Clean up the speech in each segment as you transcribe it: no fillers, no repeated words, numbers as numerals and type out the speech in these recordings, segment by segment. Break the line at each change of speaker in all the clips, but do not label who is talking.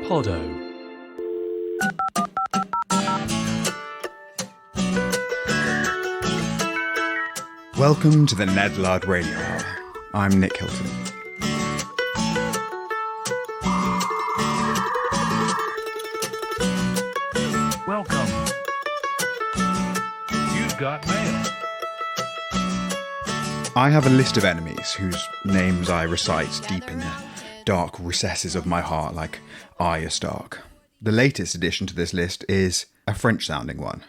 Poddo.
Welcome to the Ned Ludd Radio Hour. I'm Nick Hilton.
Welcome. You've got mail.
I have a list of enemies whose names I recite deep in the dark recesses of my heart like Arya Stark. The latest addition to this list is a French-sounding one,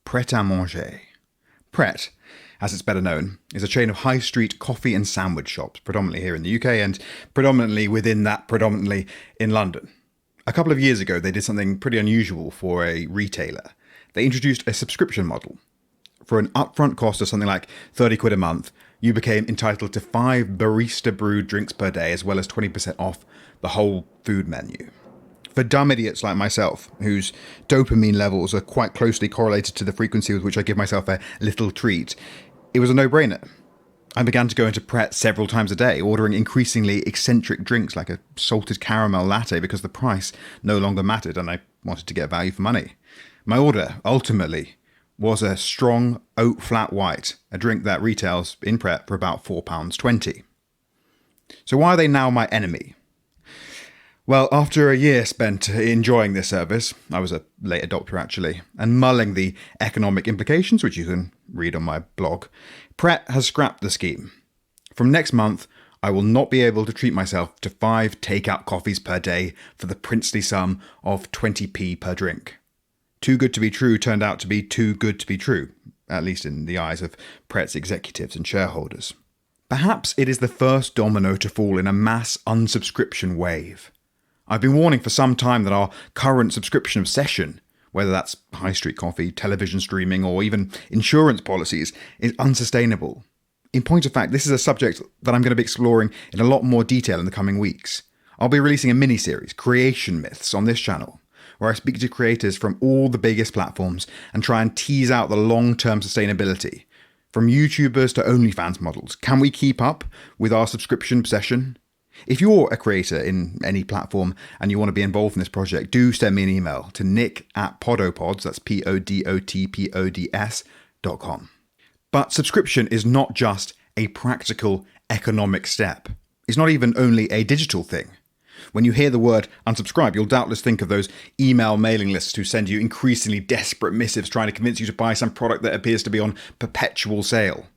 Pret-a-Manger. Pret, as it's better known, is a chain of high street coffee and sandwich shops, predominantly here in the UK and predominantly in London. A couple of years ago, they did something pretty unusual for a retailer. They introduced a subscription model. For an upfront cost of something like 30 quid a month, you became entitled to 5 barista brewed drinks per day, as well as 20% off the whole food menu. For dumb idiots like myself, whose dopamine levels are quite closely correlated to the frequency with which I give myself a little treat, it was a no-brainer. I began to go into Pret several times a day, ordering increasingly eccentric drinks like a salted caramel latte because the price no longer mattered and I wanted to get value for money. My order, ultimately, was a strong oat flat white, a drink that retails in Pret for about £4.20. So why are they now my enemy? Well, after a year spent enjoying this service, I was a late adopter actually, and mulling the economic implications, which you can read on my blog, Pret has scrapped the scheme. From next month, I will not be able to treat myself to 5 takeout coffees per day for the princely sum of 20p per drink. Too good to be true turned out to be too good to be true, at least in the eyes of Pret's executives and shareholders. Perhaps it is the first domino to fall in a mass unsubscription wave. I've been warning for some time that our current subscription obsession, whether that's high street coffee, television streaming, or even insurance policies, is unsustainable. In point of fact, this is a subject that I'm going to be exploring in a lot more detail in the coming weeks. I'll be releasing a mini-series, Creation Myths, on this channel, where I speak to creators from all the biggest platforms and try and tease out the long-term sustainability. From YouTubers to OnlyFans models, can we keep up with our subscription obsession? If you're a creator in any platform and you want to be involved in this project, do send me an email to nick@poddopods, that's podotpods.com. But subscription is not just a practical economic step. It's not even only a digital thing. When you hear the word unsubscribe, you'll doubtless think of those email mailing lists who send you increasingly desperate missives trying to convince you to buy some product that appears to be on perpetual sale.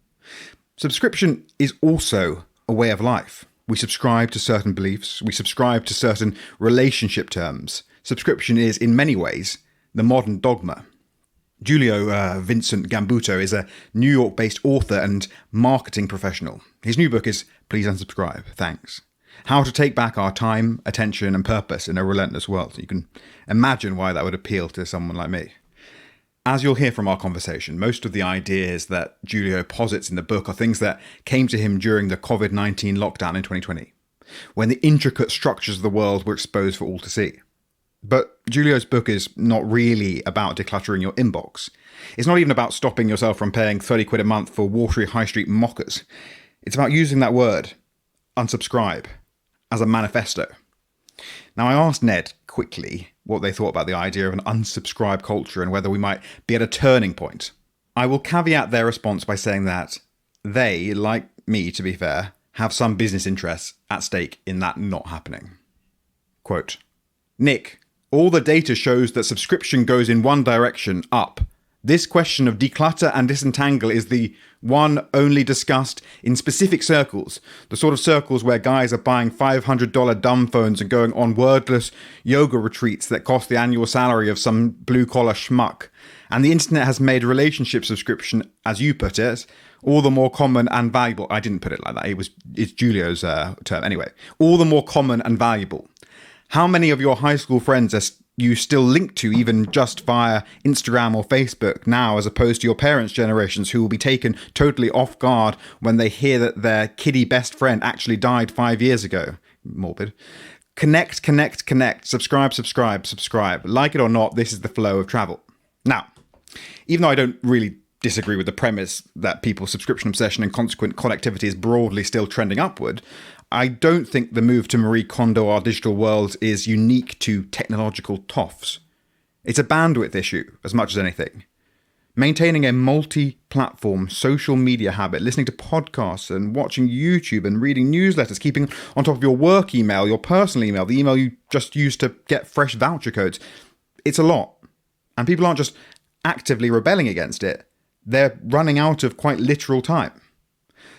Subscription is also a way of life. We subscribe to certain beliefs. We subscribe to certain relationship terms. Subscription is, in many ways, the modern dogma. Giulio Vincent Gambuto is a New York-based author and marketing professional. His new book is Please Unsubscribe, Thanks. How to take back our time, attention, and purpose in a relentless world. You can imagine why that would appeal to someone like me. As you'll hear from our conversation, most of the ideas that Giulio posits in the book are things that came to him during the COVID-19 lockdown in 2020, when the intricate structures of the world were exposed for all to see. But Giulio's book is not really about decluttering your inbox. It's not even about stopping yourself from paying 30 quid a month for watery high street mockers. It's about using that word, unsubscribe, as a manifesto. Now, I asked Ned quickly what they thought about the idea of an unsubscribe culture and whether we might be at a turning point. I will caveat their response by saying that they, like me to be fair, have some business interests at stake in that not happening. Quote, Nick, all the data shows that subscription goes in one direction, up. This question of declutter and disentangle is the one only discussed in specific circles, the sort of circles where guys are buying $500 dumb phones and going on wordless yoga retreats that cost the annual salary of some blue-collar schmuck. And the internet has made relationship subscription, as you put it, all the more common and valuable. I didn't put it like that. It's Giulio's term. Anyway, all the more common and valuable. How many of your high school friends are you still linked to even just via Instagram or Facebook now, as opposed to your parents' generations who will be taken totally off guard when they hear that their kiddie best friend actually died 5 years ago? Morbid. Connect, subscribe. Like it or not, this is the flow of travel. Now, even though I don't really disagree with the premise that people's subscription obsession and consequent connectivity is broadly still trending upward, I don't think the move to Marie Kondo our digital world is unique to technological toffs. It's a bandwidth issue as much as anything. Maintaining a multi-platform social media habit, listening to podcasts and watching YouTube and reading newsletters, keeping on top of your work email, your personal email, the email you just use to get fresh voucher codes, it's a lot. And people aren't just actively rebelling against it, they're running out of quite literal time.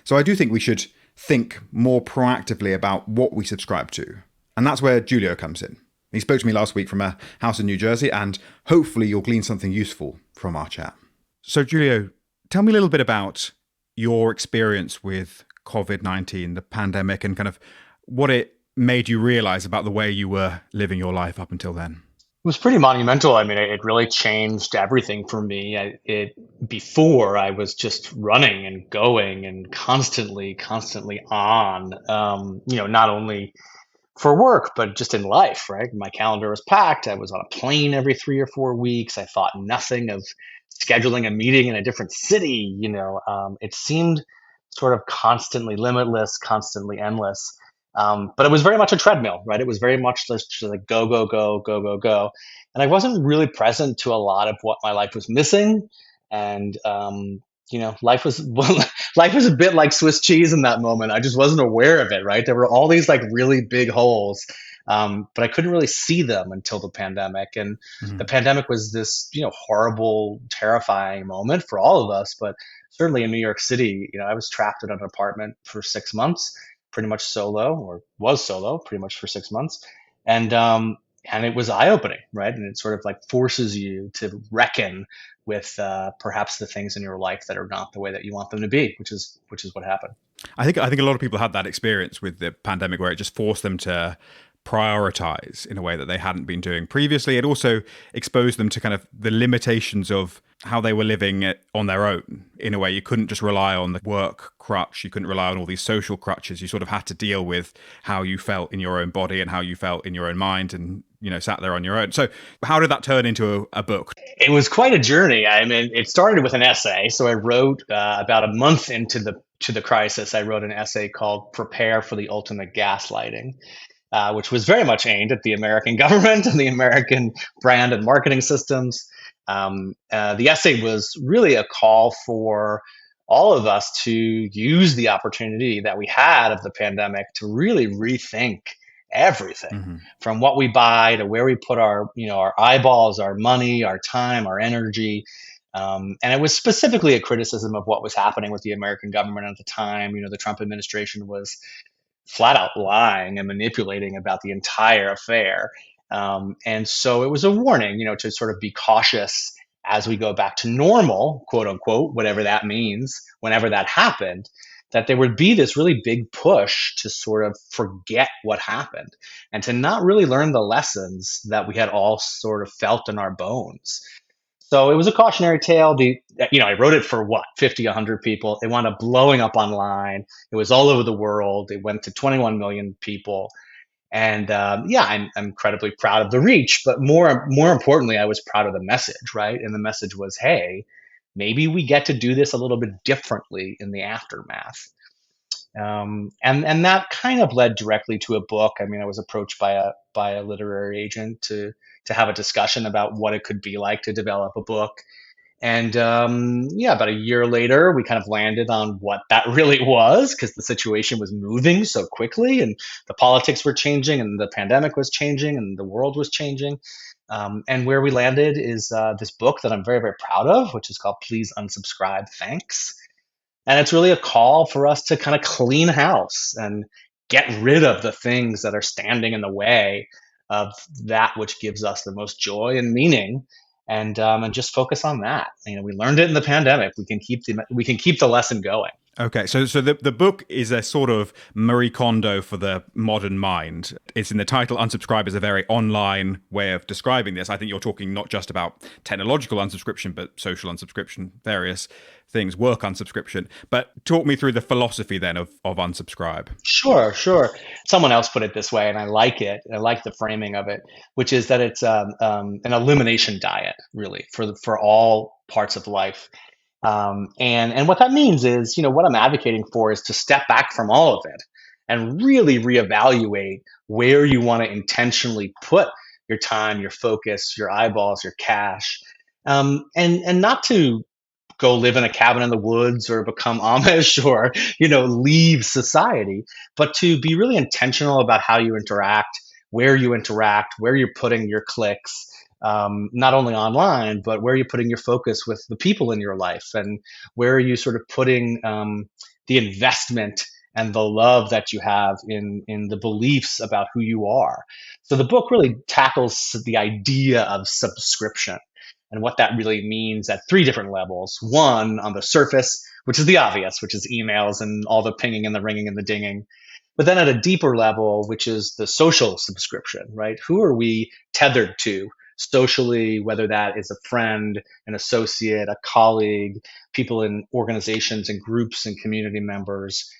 So I do think we should think more proactively about what we subscribe to. And that's where Giulio comes in. He spoke to me last week from a house in New Jersey, and hopefully you'll glean something useful from our chat. So Giulio, tell me a little bit about your experience with COVID-19, the pandemic, and kind of what it made you realize about the way you were living your life up until then.
It was pretty monumental. I mean, it really changed everything for me. Before I was just running and going and constantly on, not only for work, but just in life, right? My calendar was packed. I was on a plane every 3 or 4 weeks. I thought nothing of scheduling a meeting in a different city. It seemed sort of constantly limitless, constantly endless. But it was very much a treadmill, right? It was very much just like go, go, go, go, go, go. And I wasn't really present to a lot of what my life was missing. And, life was, life was a bit like Swiss cheese in that moment. I just wasn't aware of it, right? There were all these like really big holes, but I couldn't really see them until the pandemic. And the pandemic was this, horrible, terrifying moment for all of us. But certainly in New York City, I was trapped in an apartment for 6 months, pretty much solo, or was solo pretty much for 6 months. And it was eye-opening, right? And it sort of like forces you to reckon with perhaps the things in your life that are not the way that you want them to be, which is what happened.
I think a lot of people had that experience with the pandemic where it just forced them to prioritize in a way that they hadn't been doing previously. It also exposed them to kind of the limitations of how they were living on their own. In a way, you couldn't just rely on the work crutch. You couldn't rely on all these social crutches. You sort of had to deal with how you felt in your own body and how you felt in your own mind, and sat there on your own. So how did that turn into a book?
It was quite a journey. I mean, it started with an essay. So I wrote about a month into the crisis, I wrote an essay called "Prepare for the Ultimate Gaslighting," which was very much aimed at the American government and the American brand and marketing systems. The essay was really a call for all of us to use the opportunity that we had of the pandemic to really rethink everything, from what we buy to where we put our eyeballs, our money, our time, our energy. And it was specifically a criticism of what was happening with the American government at the time. The Trump administration was flat out lying and manipulating about the entire affair. And so it was a warning, to sort of be cautious as we go back to normal, quote unquote, whatever that means, whenever that happened, that there would be this really big push to sort of forget what happened and to not really learn the lessons that we had all sort of felt in our bones. So it was a cautionary tale. I wrote it for 50, 100 people. It wound up blowing up online. It was all over the world. It went to 21 million people. And I'm incredibly proud of the reach, but more importantly, I was proud of the message, right? And the message was, hey, maybe we get to do this a little bit differently in the aftermath. And that kind of led directly to a book. I mean, I was approached by a literary agent to have a discussion about what it could be like to develop a book. And about a year later, we kind of landed on what that really was, because the situation was moving so quickly and the politics were changing and the pandemic was changing and the world was changing. And where we landed is this book that I'm very, very proud of, which is called Please Unsubscribe, Thanks. And it's really a call for us to kind of clean house and get rid of the things that are standing in the way of that which gives us the most joy and meaning. And just focus on that. We learned it in the pandemic. We can keep the lesson going.
Okay, so the book is a sort of Marie Kondo for the modern mind. It's in the title. Unsubscribe is a very online way of describing this. I think you're talking not just about technological unsubscription, but social unsubscription, various things, work unsubscription. But talk me through the philosophy then of unsubscribe.
Sure. Someone else put it this way, and I like it. I like the framing of it, which is that it's an elimination diet, really, for all parts of life. And what that means is, what I'm advocating for is to step back from all of it and really reevaluate where you want to intentionally put your time, your focus, your eyeballs, your cash, and not to go live in a cabin in the woods or become Amish or leave society, but to be really intentional about how you interact, where you're putting your clicks, not only online, but where you're putting your focus with the people in your life, and where are you sort of putting the investment and the love that you have in the beliefs about who you are. So the book really tackles the idea of subscription and what that really means at three different levels. One, on the surface, which is the obvious, which is emails and all the pinging and the ringing and the dinging. But then at a deeper level, which is the social subscription, right? Who are we tethered to socially, whether that is a friend, an associate, a colleague, people in organizations and groups and community members?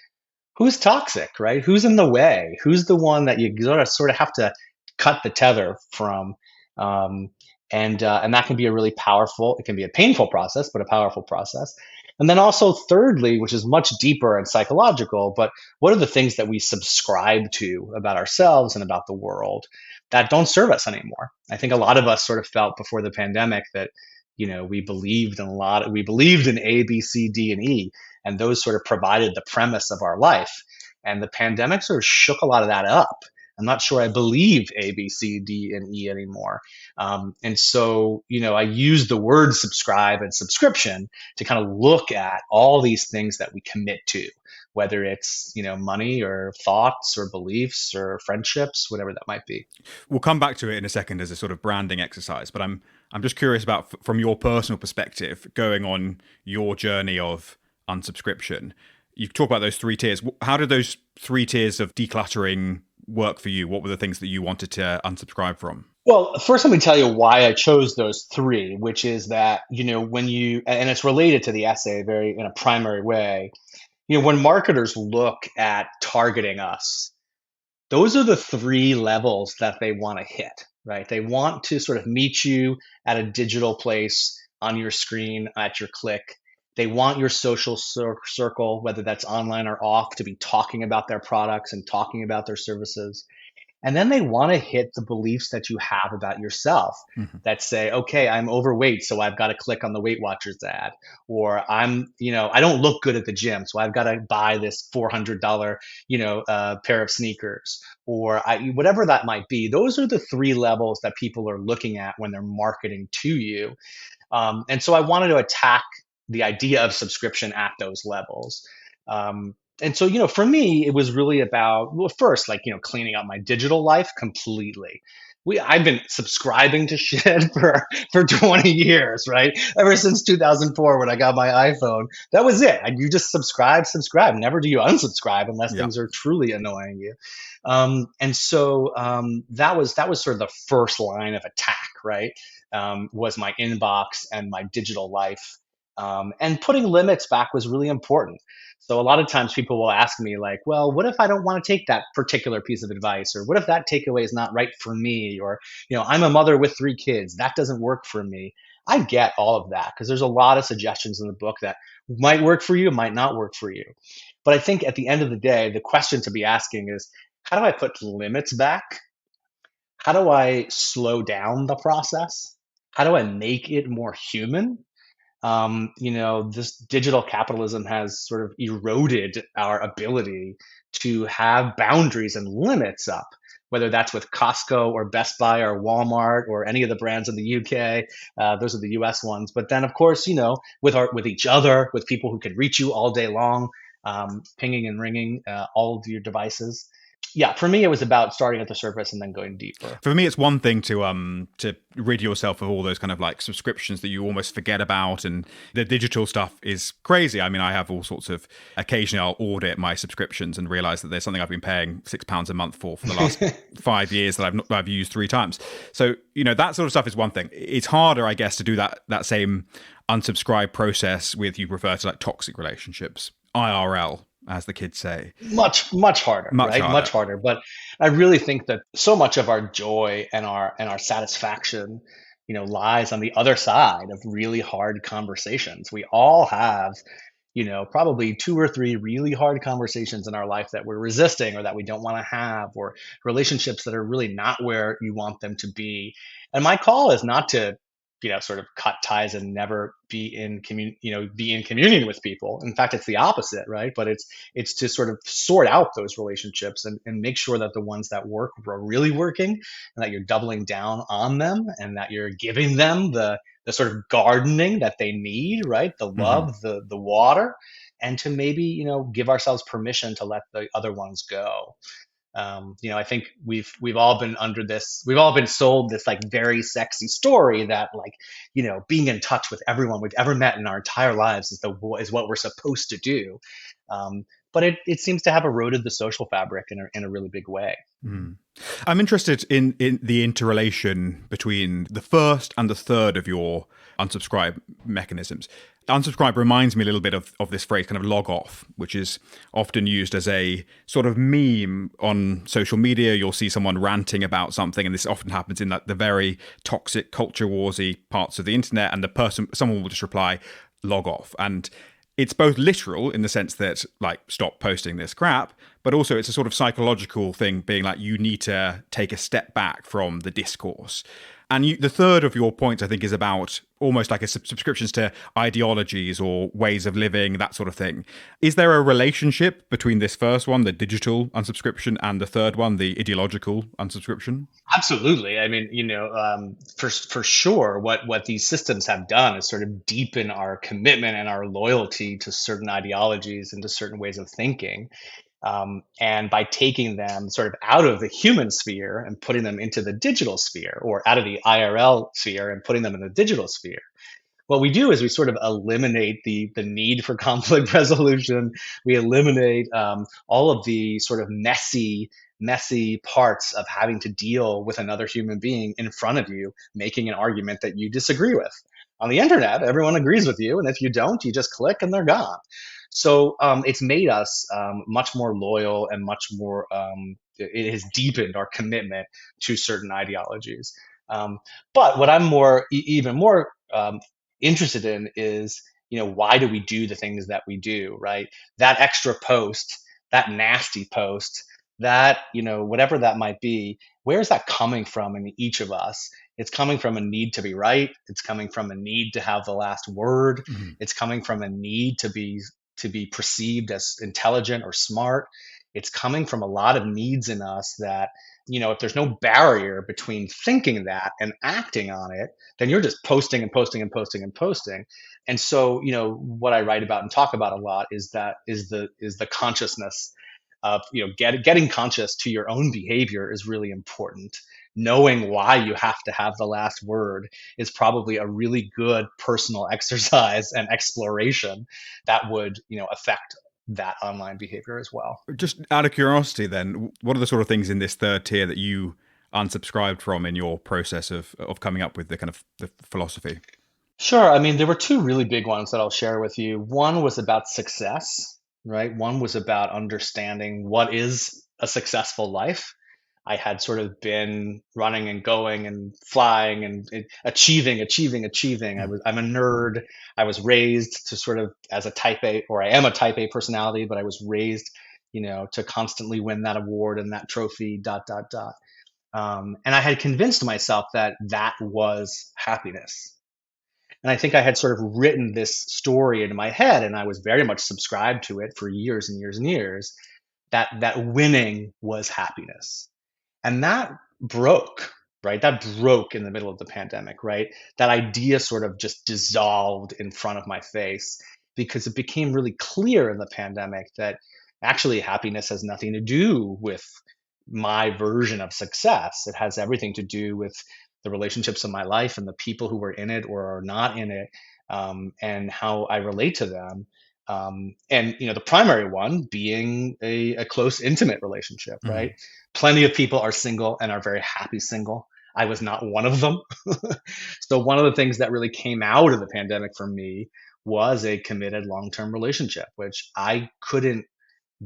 Who's toxic, right? Who's in the way? Who's the one that you sort of have to cut the tether from? Um, and that can be a really powerful, it can be a painful process, but a powerful process. And then also, thirdly, which is much deeper and psychological, but what are the things that we subscribe to about ourselves and about the world that don't serve us anymore? I think a lot of us sort of felt before the pandemic that, we believed in A, B, C, D, and E, and those sort of provided the premise of our life. And the pandemic sort of shook a lot of that up. I'm not sure I believe A, B, C, D, and E anymore. And so, I use the word subscribe and subscription to kind of look at all these things that we commit to, whether it's, money or thoughts or beliefs or friendships, whatever that might be.
We'll come back to it in a second as a sort of branding exercise, but I'm just curious about, from your personal perspective, going on your journey of unsubscription. You talk about those three tiers. How did those three tiers of decluttering work for you? What were the things that you wanted to unsubscribe from?
Well, first, let me tell you why I chose those three, which is that, and it's related to the essay very in a primary way. When marketers look at targeting us, those are the three levels that they want to hit, right? They want to sort of meet you at a digital place on your screen at your click. They want your social circle, whether that's online or off, to be talking about their products and talking about their services. And then they want to hit the beliefs that you have about yourself that say, okay, I'm overweight, so I've got to click on the Weight Watchers ad. Or I don't look good at the gym, so I've got to buy this $400, pair of sneakers. Or whatever that might be. Those are the three levels that people are looking at when they're marketing to you. And so I wanted to attack the idea of subscription at those levels. And so, for me, it was really about, well, first, cleaning up my digital life completely. I've been subscribing to shit for 20 years, right? Ever since 2004 when I got my iPhone, that was it. You just subscribe. Never do you unsubscribe unless things are truly annoying you. And so that was sort of the first line of attack, right? Was my inbox and my digital life. And putting limits back was really important. So a lot of times people will ask me like, well, what if I don't want to take that particular piece of advice? Or what if that takeaway is not right for me? Or, I'm a mother with 3 kids. That doesn't work for me. I get all of that because there's a lot of suggestions in the book that might work for you, might not work for you. But I think at the end of the day, the question to be asking is, how do I put limits back? How do I slow down the process? How do I make it more human? This digital capitalism has sort of eroded our ability to have boundaries and limits up, whether that's with Costco or Best Buy or Walmart or any of the brands in the UK. Those are the US ones. But then, of course, with each other, with people who can reach you all day long, pinging and ringing all of your devices. Yeah, for me, it was about starting at the surface and then going deeper.
For me, it's one thing to rid yourself of all those kind of like subscriptions that you almost forget about, and the digital stuff is crazy. I mean, I have all sorts of. Occasionally, I'll audit my subscriptions and realize that there's something I've been paying £6 a month for the last 5 years that I've used 3 times. So that sort of stuff is one thing. It's harder, I guess, to do that same unsubscribe process with, you refer to like toxic relationships, IRL, as the kids say.
Much harder, right? Much harder. But I really think that so much of our joy and our satisfaction lies on the other side of really hard conversations. We all have, probably two or three really hard conversations in our life that we're resisting or that we don't want to have, or relationships that are really not where you want them to be. And my call is not to, sort of cut ties and never be in communion with people. In fact, it's the opposite, right? But it's to sort of sort out those relationships and make sure that the ones that work are really working, and that you're doubling down on them, and that you're giving them the sort of gardening that they need, right? The
Hmm.
love, the water, and to maybe, give ourselves permission to let the other ones go. I think we've all been under this. We've all been sold this like very sexy story that like, being in touch with everyone we've ever met in our entire lives is what we're supposed to do. But it seems to have eroded the social fabric in a really big way.
Mm. I'm interested in the interrelation between the first and the third of your unsubscribe mechanisms. Unsubscribe reminds me a little bit of this phrase, kind of log off, which is often used as a sort of meme on social media. You'll see someone ranting about something, and this often happens in like the very toxic culture warsy parts of the internet, and someone will just reply, log off. And it's both literal in the sense that, like, stop posting this crap, but also it's a sort of psychological thing, being like, you need to take a step back from the discourse. And the third of your points, I think, is about almost like a subscriptions to ideologies or ways of living, that sort of thing. Is there a relationship between this first one, the digital unsubscription, and the third one, the ideological unsubscription?
Absolutely. I mean, for sure, what these systems have done is sort of deepen our commitment and our loyalty to certain ideologies and to certain ways of thinking. And by taking them sort of out of the human sphere and putting them into the digital sphere, or out of the IRL sphere and putting them in the digital sphere, what we do is we sort of eliminate the need for conflict resolution. We eliminate all of the sort of messy parts of having to deal with another human being in front of you making an argument that you disagree with. On the internet, everyone agrees with you, and if you don't, you just click and they're gone. So it's made us much more loyal, and much more. It has deepened our commitment to certain ideologies. But what I'm even more interested in is, why do we do the things that we do, right? That extra post, that nasty post, that, whatever that might be, where is that coming from in each of us? It's coming from a need to be right. It's coming from a need to have the last word.
Mhm.
It's coming from a need to be perceived as intelligent or smart. It's coming from a lot of needs in us that, if there's no barrier between thinking that and acting on it, then you're just posting and posting and posting and posting. And so, what I write about and talk about a lot is the consciousness of, getting conscious to your own behavior is really important. Knowing why you have to have the last word is probably a really good personal exercise and exploration that would, affect that online behavior as well.
Just out of curiosity, then, what are the sort of things in this third tier that you unsubscribed from in your process of coming up with the kind of the philosophy?
Sure. I mean, there were two really big ones that I'll share with you. One was about success, right? One was about understanding what is a successful life. I had sort of been running and going and flying and achieving, achieving, achieving. I'm a nerd. I was raised to sort of as a type A, or I am a type A personality, but I was raised, to constantly win that award and that trophy, dot, dot, dot. And I had convinced myself that that was happiness. And I think I had sort of written this story into my head, and I was very much subscribed to it for years and years and years, that winning was happiness. And that broke, right? That broke in the middle of the pandemic, right? That idea sort of just dissolved in front of my face, because it became really clear in the pandemic that actually happiness has nothing to do with my version of success. It has everything to do with the relationships in my life and the people who are in it or are not in it, and how I relate to them. And the primary one being a close, intimate relationship, right?
Mhm.
Plenty of people are single and are very happy single. I was not one of them. So one of the things that really came out of the pandemic for me was a committed long-term relationship, which I couldn't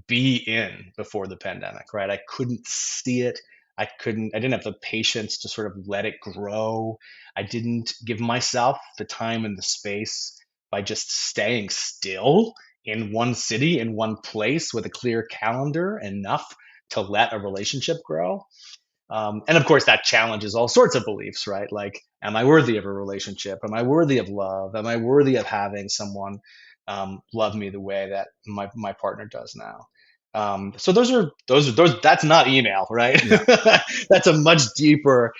be in before the pandemic, right? I couldn't see it. I didn't have the patience to sort of let it grow. I didn't give myself the time and the space by just staying still in one city, in one place with a clear calendar enough to let a relationship grow. And of course, that challenges all sorts of beliefs, right? Like, am I worthy of a relationship? Am I worthy of love? Am I worthy of having someone love me the way that my partner does now? So those. That's not email, right?
Yeah.
That's a much deeper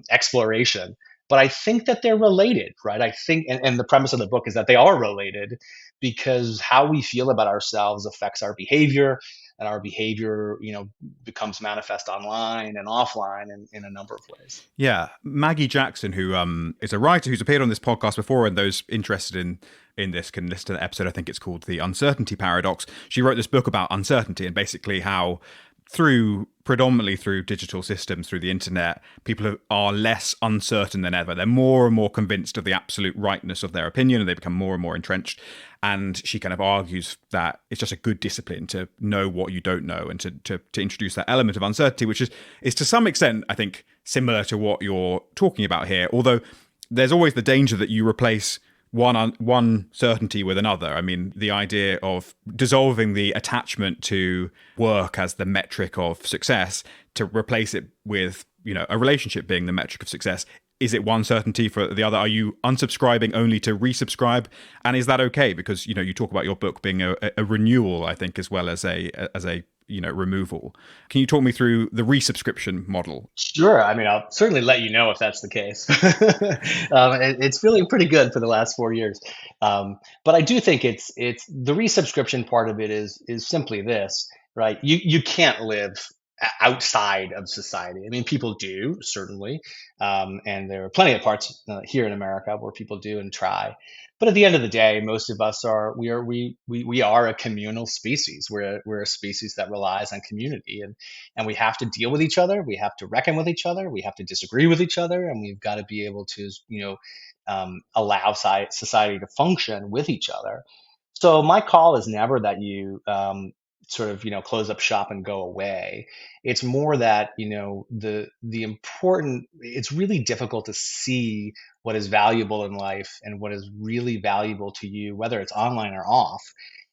exploration. But I think that they're related, right? I think, and the premise of the book is that they are related because how we feel about ourselves affects our behavior, and our behavior, becomes manifest online and offline in a number of ways.
Yeah, Maggie Jackson, who is a writer who's appeared on this podcast before, and those interested in this can listen to the episode. I think it's called The Uncertainty Paradox. She wrote this book about uncertainty and basically how predominantly through digital systems, through the internet, people are less uncertain than ever. They're more and more convinced of the absolute rightness of their opinion, and they become more and more entrenched. And she kind of argues that it's just a good discipline to know what you don't know, and to introduce that element of uncertainty, which is to some extent, I think, similar to what you're talking about here. Although there's always the danger that you replace one certainty with another. I mean, the idea of dissolving the attachment to work as the metric of success to replace it with, a relationship being the metric of success. Is it one certainty for the other? Are you unsubscribing only to resubscribe? And is that okay? Because, you talk about your book being a renewal, I think, as well as a removal. Can you talk me through the resubscription model?
Sure. I mean, I'll certainly let you know if that's the case. It's feeling pretty good for the last 4 years. But I do think it's the resubscription part of it is simply this, right? You can't live outside of society. I mean, people do, certainly. And there are plenty of parts here in America where people do and try. But at the end of the day, most of us we are a communal species. We're a species that relies on community, and we have to deal with each other. We have to reckon with each other. We have to disagree with each other, and we've got to be able to allow society to function with each other. So my call is never that you sort of close up shop and go away. It's more that the important. It's really difficult to see what is valuable in life and what is really valuable to you, whether it's online or off,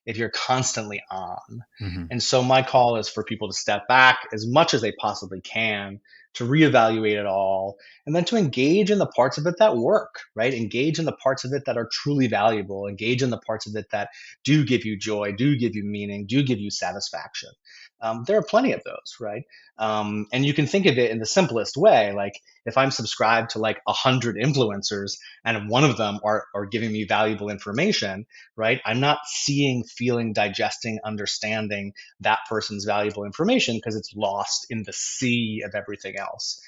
if you're constantly on.
Mm-hmm.
And so my call is for people to step back as much as they possibly can, to reevaluate it all, and then to engage in the parts of it that work, right? Engage in the parts of it that are truly valuable, engage in the parts of it that do give you joy, do give you meaning, do give you satisfaction. There are plenty of those, right? And you can think of it in the simplest way. Like, if I'm subscribed to like 100 influencers and one of them are giving me valuable information, right? I'm not seeing, feeling, digesting, understanding that person's valuable information because it's lost in the sea of everything else.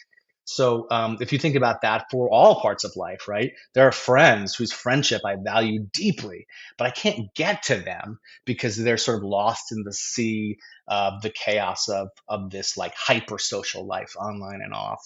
So if you think about that for all parts of life, right? There are friends whose friendship I value deeply, but I can't get to them because they're sort of lost in the sea of the chaos of this like hyper social life, online and off.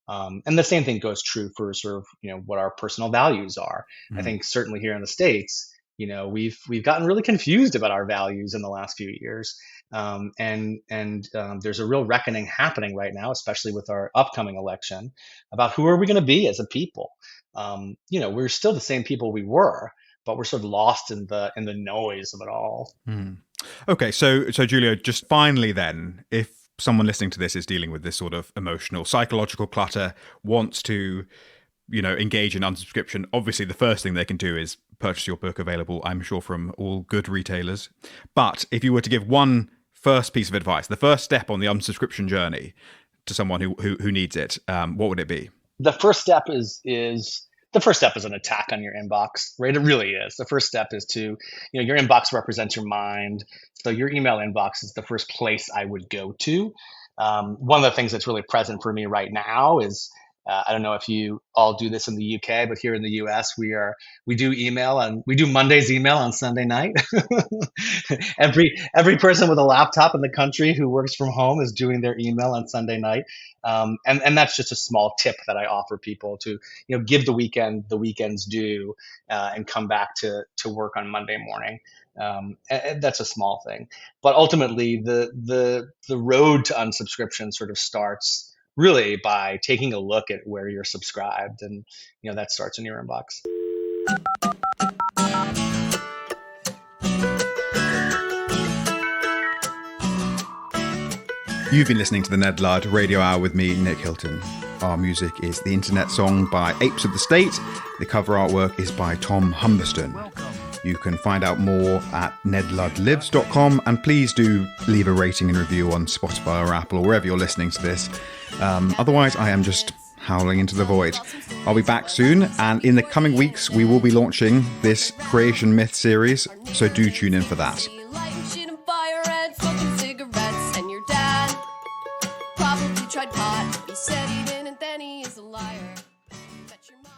And the same thing goes true for sort of what our personal values are. I
Mm-hmm.
think certainly here in the States, we've gotten really confused about our values in the last few years. There's a real reckoning happening right now, especially with our upcoming election, about who are we going to be as a people. We're still the same people we were, but we're sort of lost in the noise of it all.
Mm. Okay, so Julio, just finally then, if someone listening to this is dealing with this sort of emotional, psychological clutter, wants to, engage in unsubscription, obviously the first thing they can do is purchase your book, available, I'm sure, from all good retailers. But if you were to give one first piece of advice, the first step on the unsubscription journey to someone who needs it, what would it be?
The first step is an attack on your inbox, right? It really is. The first step is to, your inbox represents your mind. So your email inbox is the first place I would go to. One of the things that's really present for me right now is, I don't know if you all do this in the UK, but here in the US, we do email, and we do Monday's email on Sunday night. Every person with a laptop in the country who works from home is doing their email on Sunday night. And that's just a small tip that I offer people to, give the weekend's due, and come back to work on Monday morning. And that's a small thing, but ultimately the road to unsubscription sort of starts really by taking a look at where you're subscribed, and that starts in your inbox.
You've been listening to the Ned Ludd Radio Hour with me, Nick Hilton. Our music is The Internet Song by Apes of the State. The cover artwork is by Tom Humberston. You can find out more at nedluddlives.com, and please do leave a rating and review on Spotify or Apple or wherever you're listening to this. Otherwise, I am just howling into the void. I'll be back soon, and in the coming weeks, we will be launching this Creation Myth series, so do tune in for that.
Tried pot. He said he didn't, then he is a liar. Bet your mom